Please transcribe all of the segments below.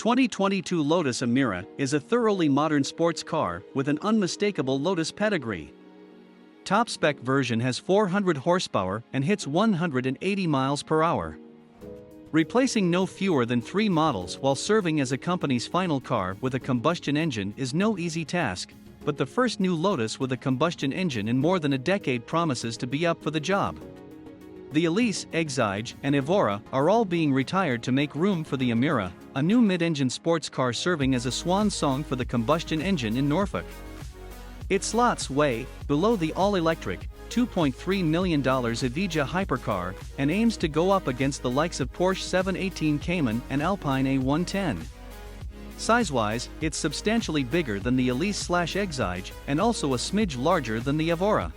2022 Lotus EMIRA is a thoroughly modern sports car with an unmistakable Lotus pedigree. Top spec version has 400 horsepower and hits 180 miles per hour. Replacing no fewer than 3 models while serving as a company's final car with a combustion engine is no easy task, but the first new Lotus with a combustion engine in more than a decade promises to be up for the job. The Elise, Exige, and Evora are all being retired to make room for the EMIRA, a new mid-engine sports car serving as a swan song for the combustion engine in Norfolk. It slots way below the all-electric, $2.3 million Exige hypercar and aims to go up against the likes of Porsche 718 Cayman and Alpine A110. Size-wise, it's substantially bigger than the Elise/Exige and also a smidge larger than the Evora.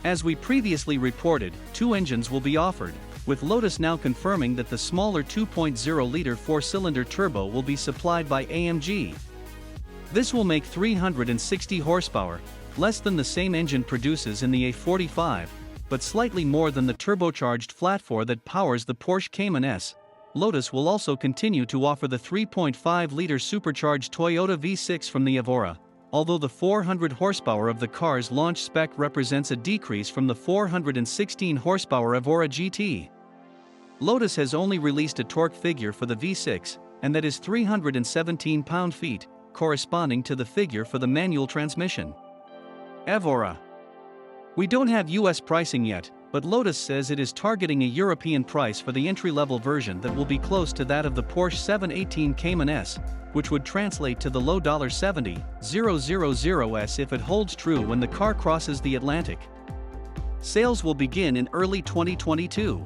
As we previously reported, 2 engines will be offered, with Lotus now confirming that the smaller 2.0-liter 4-cylinder turbo will be supplied by AMG. This will make 360 horsepower, less than the same engine produces in the A45, but slightly more than the turbocharged flat-4 that powers the Porsche Cayman S. Lotus will also continue to offer the 3.5-liter supercharged Toyota V6 from the Evora, although the 400 horsepower of the car's launch spec represents a decrease from the 416 horsepower Evora GT. Lotus has only released a torque figure for the V6, and that is 317 pound-feet, corresponding to the figure for the manual transmission. Evora. We don't have US pricing yet, but Lotus says it is targeting a European price for the entry-level version that will be close to that of the Porsche 718 Cayman S, which would translate to the low $70,000s if it holds true when the car crosses the Atlantic. Sales will begin in early 2022.